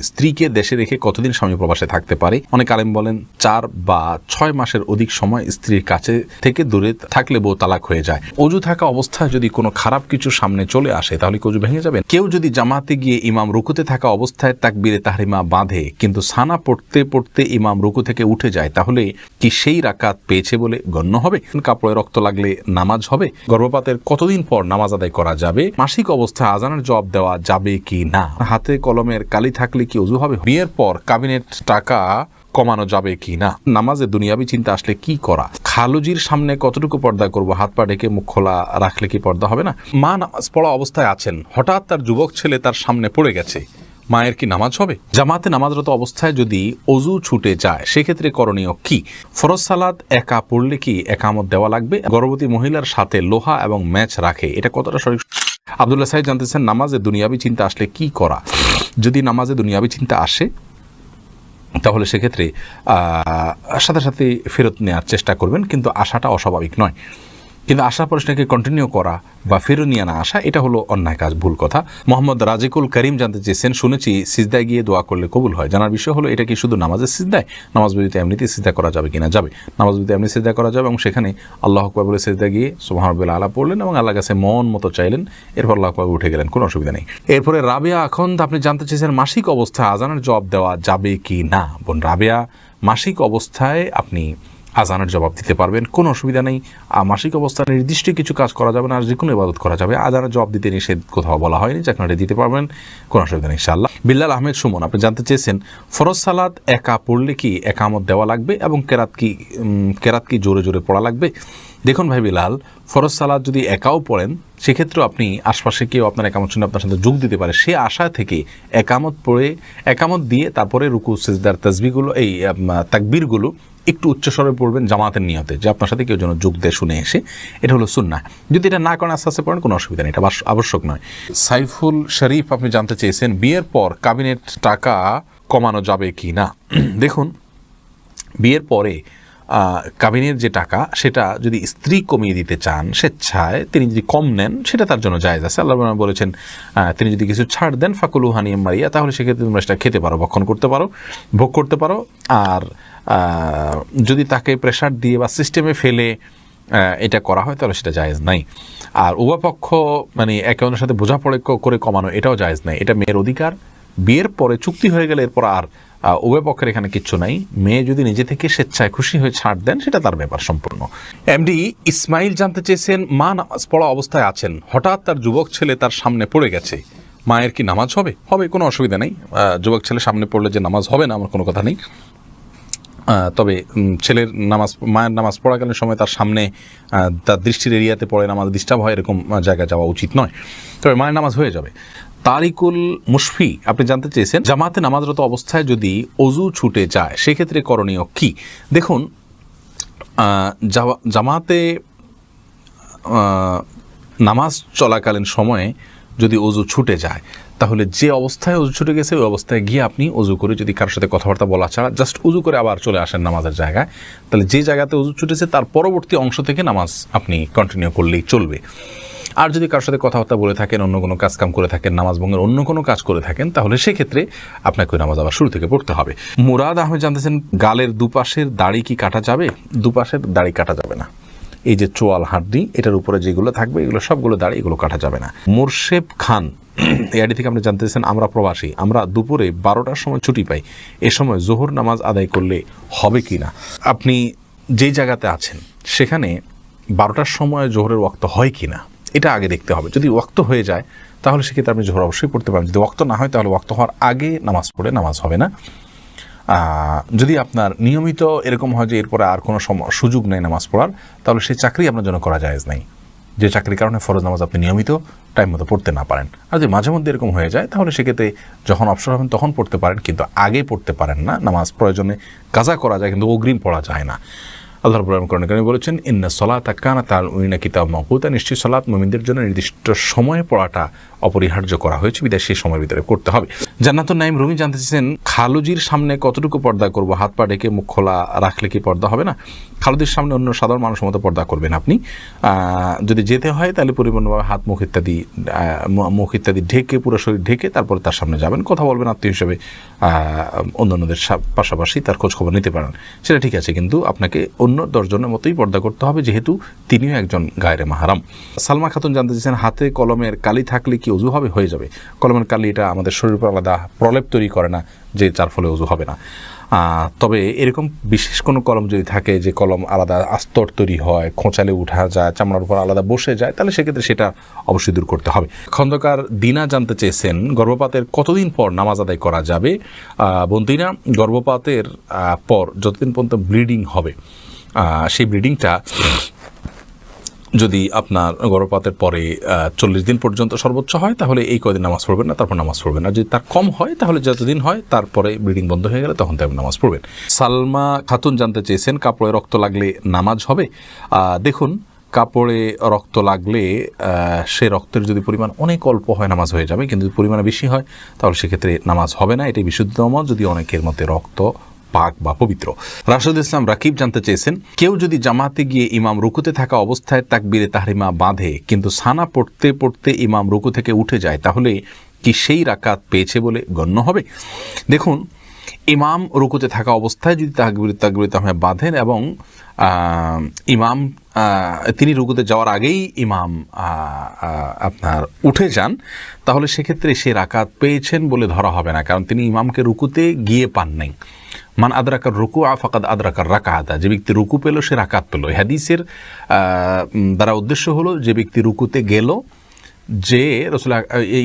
স্ত্রীকে দেশে রেখে কতদিন স্বামী প্রবাসে থাকতে পারে? অনেক আলেম বলেন 4 বা 6 মাসের অধিক সময় স্ত্রীর কাছে থেকে দূরে থাকলে বউ তালাক হয়ে যায়। অজু থাকা অবস্থায় যদি কোনো খারাপ কিছু সামনে চলে আসে তাহলে কি অজু ভেঙে যাবে? কেউ যদি জামাতে গিয়ে ইমাম রুকুতে থাকা অবস্থায় তাকবীরে তাহরিমা বাঁধে কিন্তু সানা পড়তে পড়তে ইমাম রুকু থেকে উঠে যায় তাহলে কি সেই রাকাত পেয়েছে বলে গণ্য হবে? কাপড়ে রক্ত লাগলে নামাজ হবে? গর্ভপাতের কতদিন পর নামাজ আদায় করা যাবে? মাসিক অবস্থায় আজানের জবাব দেওয়া যাবে কি না? হাতে কলমের কালি থাকলে কি ওযু হবে? বিয়ের পর কাবিনেট টাকা কমানো যাবে কি না? নামাজে দুনিয়াবি চিন্তা আসলে কি করা? খালুজির সামনে কতটুকু পর্দা করব? হাত পা ঢেকে মুখ খোলা রাখলে কি পর্দা হবে না? মা নামাজ পড়া অবস্থায় আছেন, হঠাৎ তার যুবক ছেলে তার সামনে পড়ে গেছে, মায়ের কি নামাজ হবে? জামাতে নামাজরত অবস্থায় যদি অজু ছুটে যায় সেক্ষেত্রে করণীয় কি? ফরজ সালাত একা পড়লে কি একামত দেওয়া লাগবে? গর্ভবতী মহিলার সাথে লোহা এবং ম্যাচ রাখে, এটা কতটা সঠিক? আব্দুল্লাহ সাহেব জানতেছেন নামাজে দুনিয়াবি চিন্তা আসলে কি করা? যদি নামাজে দুনিয়াবি চিন্তা আসে তাহলে সেক্ষেত্রে সাথে সাথে ফেরত নেওয়ার চেষ্টা করবেন, কিন্তু আশাটা অস্বাভাবিক নয়। কিন্তু আশার পরে সেটাকে কন্টিনিউ করা বা ফেরত নিয়ে না আসা এটা হলো অন্যায় কাজ, ভুল কথা। মোহাম্মদ রাজিকুল করিম জানতে চেয়েছেন, শুনেছি সিজদায় গিয়ে দোয়া করলে কবুল হয়। জানার বিষয় হলো এটা কি শুধু নামাজের সিজদায়? নামাজ ব্যতীত এমনিতে সিজদা করা যাবে কিনা? যাবে। নামাজ ব্যতীত এমনি সিজদা করা যাবে এবং সেখানে আল্লাহু আকবার বলে সিজদা গিয়ে সুবহান রাব্বিল আলা পড়লেন এবং আল্লাহর কাছে মন মতো চাইলেন, এরপর আল্লাহু আকবার উঠে গেলেন, কোনো অসুবিধা নেই। এরপরে রাবেয়া আখন্দ আপনি জানতে চেয়েছেন মাসিক অবস্থায় আজানের জবাব দেওয়া যাবে কি না? বোন রাবেয়া, মাসিক অবস্থায় আপনি আজানের জবাব দিতে পারবেন, কোনো অসুবিধা নেই। মাসিক অবস্থায় নির্দিষ্ট কিছু কাজ করা যাবে না, আর যে কোনো ইবাদত করা যাবে। আজানের জবাব দিতে নিষেধ কোথাও বলা হয়নি, যে আপনারা দিতে পারবেন, কোনো অসুবিধা নেই ইনশাআল্লাহ। বিল্লাল আহমেদ সুমন আপনি জানতে চেয়েছেন ফরজ সালাত একা পড়লে কি একামত দেওয়া লাগবে এবং কেরাত কি জোরে জোরে পড়া লাগবে? দেখুন ভাই বিলাল, ফরজ সালাত যদি একাও পড়েন সেক্ষেত্রেও আপনি আশপাশে কেউ আপনার একামত শুনে আপনার সাথে যোগ দিতে পারে, সে আশা থেকে একামত পড়ে একামত দিয়ে তারপরে রুকু সিজদার তাসবিহগুলো এই তাকবীরগুলো একটু উচ্চস্বরে পড়বেন জামাতের নিয়তে, যে আপনার সাথে কেউ যেন যোগ দিয়ে শুনে এসে। এটা হলো সুন্নাহ। যদি এটা না করেন আস্তে আস্তে পড়েন, কোনো অসুবিধা নেই, এটা আবশ্যক নয়। সাইফুল শরীফ আপনি জানতে চেয়েছেন বিয়ের পর কাবিনেট টাকা কমানো যাবে কি না? দেখুন, বিয়ের পরে কাবিনের যে টাকা সেটা যদি স্ত্রী কমিয়ে দিতে চান স্বেচ্ছায়, তিনি যদি কম নেন সেটা তার জন্য জায়েজ আছে। আল্লাহ বলেছেন তিনি যদি কিছু ছাড় দেন ফাকুলু হানিয়াম মারিয়া, তাহলে সেক্ষেত্রে তোমরা সেটা খেতে পারো, ভক্ষণ করতে পারো, ভোগ করতে পারো। আর যদি তাকে প্রেশার দিয়ে বা সিস্টেমে ফেলে এটা করা হয় তাহলে সেটা জায়েজ নাই। আর উভয় পক্ষ মানে একে অন্যের সাথে বোঝাপড়া করে কমানো, এটাও জায়েজ নাই, এটা মেয়ের অধিকার। বিয়ের পরে চুক্তি হয়ে গেলে এরপর আর উভয় পক্ষের এখানে কিচ্ছু নাই। মেয়ে যদি নিজে থেকে স্বেচ্ছায় খুশি হয়ে ছাড় দেন সেটা তার ব্যাপার সম্পূর্ণ। এমডি ইসমাইল জানতে চেয়েছেন মা নামাজ পড়া অবস্থায় আছেন, হঠাৎ তার যুবক ছেলে তার সামনে পড়ে গেছে, মায়ের কি নামাজ হবে? হবে, কোনো অসুবিধা নেই। যুবক ছেলে সামনে পড়লে যে নামাজ হবে না আমার কোনো কথা নেই। তবে ছেলের নামাজ, মায়ের নামাজ পড়াকালীন সময় তার সামনে তার দৃষ্টির এরিয়াতে পড়ে নামাজ ডিস্টার্ব হয়, এরকম জায়গায় যাওয়া উচিত নয়। তবে মায়ের নামাজ হয়ে যাবে। তারিকুল মুশফি আপনি জানতে চেয়েছেন জামাতে নামাজরত অবস্থায় যদি অজু ছুটে যায় সেক্ষেত্রে করণীয় কি? দেখুন, জামাতে নামাজ চলাকালীন সময়ে যদি অজু ছুটে যায় তাহলে যে অবস্থায় অজু ছুটে গেছে ওই অবস্থায় গিয়ে আপনি অজু করে, যদি কারোর সাথে কথাবার্তা বলা ছাড়া জাস্ট অজু করে আবার চলে আসেন নামাজের জায়গায়, তাহলে যে জায়গাতে অজু ছুটেছে তার পরবর্তী অংশ থেকে নামাজ আপনি কন্টিনিউ করলেই চলবে। আর যদি কারোর সাথে কথাবার্তা বলে থাকেন, অন্য কোনো কাজকাম করে থাকেন, নামাজ ভঙ্গের অন্য কোনো কাজ করে থাকেন, তাহলে সেক্ষেত্রে আপনাকে ওই নামাজ আবার শুরু থেকে পড়তে হবে। মুরাদ আহমেদ জানতেছেন গালের দুপাশের দাড়ি কি কাটা যাবে? দুপাশের দাড়ি কাটা যাবে না। এই যে চোয়াল হাড্ডি এটার উপরে যেগুলো থাকবে এগুলো সবগুলো দাড়ি, এগুলো কাটা যাবে না। মোরশেব খান এআডি থেকে আপনি জানতেছেন আমরা প্রবাসী, আমরা দুপুরে 12টার সময় ছুটি পাই, এ সময় জোহর নামাজ আদায় করলে হবে কি না? আপনি যেই জায়গাতে আছেন সেখানে 12টার সময় জোহরের ওয়াক্ত হয় কি না এটা আগে দেখতে হবে। যদি ওয়াক্ত হয়ে যায় তাহলে সেক্ষেত্রে আপনি জোহর অবশ্যই পড়তে পারেন। যদি ওয়াক্ত না হয় তাহলে ওয়াক্ত হওয়ার আগে নামাজ পড়ে নামাজ হবে না। যদি আপনার নিয়মিত এরকম হয় যে এরপরে আর কোনো সুযোগ নেই নামাজ পড়ার, তাহলে সেই চাকরি আপনার জন্য করা জায়েজ নাই, যে চাকরির কারণে ফরজ নামাজ আপনি নিয়মিত টাইম মতো পড়তে না পারেন। আর যদি মাঝে মধ্যে এরকম হয়ে যায় তাহলে সেক্ষেত্রে যখন অবসর হবেন তখন পড়তে পারেন, কিন্তু আগে পড়তে পারেন না। নামাজ প্রয়োজনে কাজা করা যায় কিন্তু অগ্রিম পড়া যায় না। আল্লাহ রাব্বুল আলামিন কোরআনে কারিমে বলেছেন ইন্না সলাতা কানাত আলাল মুমিনিনা কিতাবাম মাওকুতা, নিশ্চয়ই সালাত মুমিনদের জন্য নির্দিষ্ট সময়ে পড়াটা অপরিহার্য করা হয়েছে, বিদায় সেই সময়ের ভিতরে করতে হবে। জান্নাতুন নাইম রুমি জানতে চেয়েছেন, খালুজির সামনে কতটুকু পর্দা করব? হাত পা ঢেকে মুখ খোলা রাখলে কি পর্দা হবে না? খালুজির সামনে অন্য সাধারণ মানুষের মতো পর্দা করবেন আপনি। যদি যেতে হয় তাহলে পরিপূর্ণভাবে হাত মুখ ইত্যাদি ঢেকে, পুরো শরীর ঢেকে তারপরে তার সামনে যাবেন, কথা বলবেন, আত্মীয় হিসেবে অন্যান্যদের পাশাপাশি তার খোঁজখবর নিতে পারেন, সেটা ঠিক আছে। কিন্তু আপনাকে অন্য 10 জনের মতোই পর্দা করতে হবে, যেহেতু তিনিও একজন গায়রে মাহরাম। সালমা খাতুন জানতে চেয়েছেন, হাতে কলমের কালি থাকলে কি ওযু হবে? হয়ে যাবে। কলমের কালি এটা আমাদের শরীরের উপর আলাদা প্রলেপ তৈরি করে না, যে যার ফলে ওযু হবে না। তবে এরকম বিশেষ কোনো কলম যদি থাকে, যে কলম আলাদা আস্তর তৈরি হয়, খোঁচালে উঠা যায়, চামড়ার উপর আলাদা বসে যায়, তাহলে সেক্ষেত্রে সেটা অবশ্যই দূর করতে হবে। খন্দকার দিনা জানতে চেয়েছেন, গর্ভপাতের কতদিন পর নামাজ আদায় করা যাবে? বোন দিনা, গর্ভপাতের পর যতদিন পর্যন্ত ব্লিডিং হবে, সেই ব্লিডিংটা যদি আপনার গর্ভপাতের পরে 40 দিন পর্যন্ত সর্বোচ্চ হয়, তাহলে এই কয়দিন নামাজ পড়বেন না, তারপর নামাজ পড়বেন না। যদি তার কম হয়, তাহলে যতদিন হয় তারপরে ব্লিডিং বন্ধ হয়ে গেলে তখন তাই নামাজ পড়বেন। সালমা খাতুন জানতে চেয়েছেন, কাপড়ে রক্ত লাগলে নামাজ হবে? দেখুন, কাপড়ে রক্ত লাগলে সে রক্তের যদি পরিমাণ অনেক অল্প হয় নামাজ হয়ে যাবে, কিন্তু যদি পরিমাণে বেশি হয় তাহলে সেক্ষেত্রে নামাজ হবে না। এটাই বিশুদ্ধ মত, যদি অনেকের মতে রক্ত পাক বা পবিত্র। রাশেদ ইসলাম রাকিব জানতে চেয়েছেন, কেউ যদি জামাতে গিয়ে ইমাম রুকুতে থাকা অবস্থায় তাকবীরে তাহরিমা বাঁধে, কিন্তু সানা পড়তে পড়তে ইমাম রুকু থেকে উঠে যায়, তাহলে কি সেই রাকাত পেয়েছে বলে গণ্য হবে? দেখুন, ইমাম রুকুতে থাকা অবস্থায় যদি তাকবীরে তাহরিমা বাঁধেন এবং ইমাম তিনি রুকুতে যাওয়ার আগেই ইমাম আপনার উঠে যান, তাহলে সেক্ষেত্রে সে রাকাত পেয়েছেন বলে ধরা হবে না, কারণ তিনি ইমামকে রুকুতে গিয়ে পান নাই। মান আদরাকার রুকু ফাকাদ আদরাকার রাকাতা, যে ব্যক্তি রুকু পেল সে রাকাত পেল। হাদিসের দ্বারা উদ্দেশ্য হলো, যে ব্যক্তি রুকুতে গেল, যে রাসূল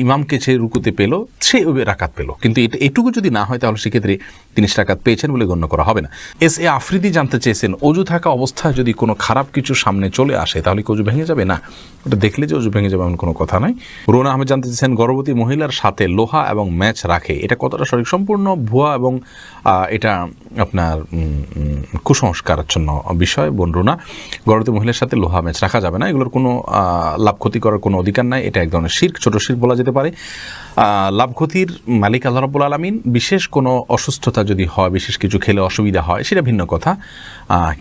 ইমামকে সে রুকুতে পেল, সে রাকাত পেল। কিন্তু এটুকু যদি না হয়, তাহলে সেক্ষেত্রে তিনি রাকাত পেয়েছেন বলে গণ্য করা হবে না। এ আফ্রিদি জানতে চেয়েছেন, অজু থাকা অবস্থায় যদি কোনো খারাপ কিছু সামনে চলে আসে, তাহলে কি অজু ভেঙে যাবে? না, ওটা দেখলে যে অজু ভেঙে যাবে এমন কোনো কথা নাই। রোনা আহমেদ জানতে চেয়েছেন, গর্ভবতী মহিলার সাথে লোহা এবং ম্যাচ রাখে, এটা কতটা সঠিক? সম্পূর্ণ ভুয়া এবং এটা আপনার কুসংস্কারাচ্ছন্ন বিষয়। বোন রোনা, গর্ভবতী মহিলার সাথে লোহা ম্যাচ রাখা যাবে না, এগুলোর কোনো লাভ ক্ষতি করার কোনো অধিকার নাই। এটা এক ধরনের শিরক, ছোট শিরক বলা যেতে পারে। লাভ ক্ষতির মালিক আল্লাহ রাব্বুল আলামিন। বিশেষ কোনো অসুস্থতা যদি হয়, বিশেষ কিছু খেলে অসুবিধা হয়, সেটা ভিন্ন কথা,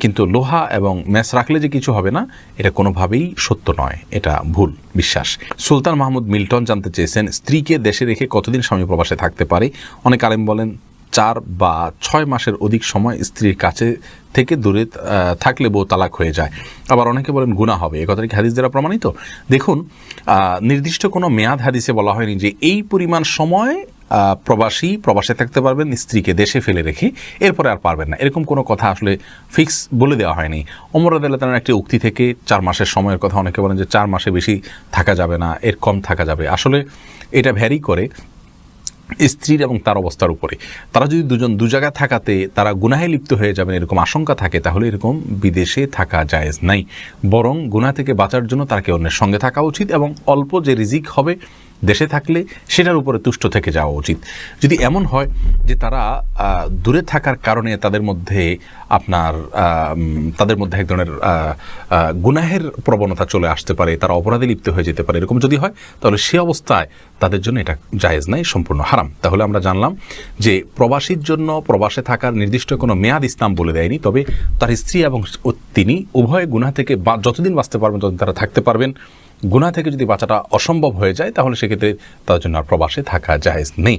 কিন্তু লোহা এবং ম্যাচ রাখলে যে কিছু হবে না, এটা কোনোভাবেই সত্য নয়, এটা ভুল বিশ্বাস। সুলতান মাহমুদ মিল্টন জানতে চেয়েছেন, স্ত্রীকে দেশে রেখে কতদিন স্বামী প্রবাসে থাকতে পারে? অনেক আলেম বলেন 4 বা 6 মাসের অধিক সময় স্ত্রীর কাছে থেকে দূরে থাকলে বউ তালাক হয়ে যায়। আবার অনেকে বলেন গুনাহ হবে। এ কথাটা কি হাদিস দ্বারা প্রমাণিত? দেখুন, নির্দিষ্ট কোনো মেয়াদ হাদিসে বলা হয়নি যে এই পরিমাণ সময় প্রবাসে থাকতে পারবেন স্ত্রীকে দেশে ফেলে রেখে, এরপরে আর পারবেন না, এরকম কোনো কথা আসলে ফিক্স বলে দেওয়া হয়নি। ওমর রাদিয়াল্লাহু তাআলার একটি উক্তি থেকে 4 মাসের সময়ের কথা, অনেকে বলেন যে 4 মাসে বেশি থাকা যাবে না, এর কম থাকা যাবে। আসলে এটা ভ্যারি করে স্ত্রীর এবং তার অবস্থার উপরে। তারা যদি দু জায়গায় থাকাতে তারা গুনাহে লিপ্ত হয়ে যাবেন এরকম আশঙ্কা থাকে, তাহলে এরকম বিদেশে থাকা জায়েজ নাই। বরং গুনাহ থেকে বাঁচার জন্য তাকে অন্যের সঙ্গে থাকা উচিত, এবং অল্প যে রিজিক হবে দেশে থাকলে সেটার উপরে তুষ্ট থেকে যাওয়া উচিত। যদি এমন হয় যে তারা দূরে থাকার কারণে তাদের মধ্যে এক ধরনের গুনাহের প্রবণতা চলে আসতে পারে, তারা অপরাধে লিপ্ত হয়ে যেতে পারে, এরকম যদি হয়, তাহলে সে অবস্থায় তাদের জন্য এটা জায়েজ নাই, সম্পূর্ণ হারাম। তাহলে আমরা জানলাম যে প্রবাসীর জন্য প্রবাসে থাকার নির্দিষ্ট কোনো মেয়াদ ইসলাম বলে দেয়নি, তবে তার স্ত্রী এবং তিনি উভয় গুনাহ থেকে যতদিন বাঁচতে পারবেন ততদিন তারা থাকতে পারবেন। গুনাহ থেকে যদি বাঁচাটা অসম্ভব হয়ে যায়, তাহলে সেক্ষেত্রে তার জন্য আর প্রবাসে থাকা জায়েজ নেই।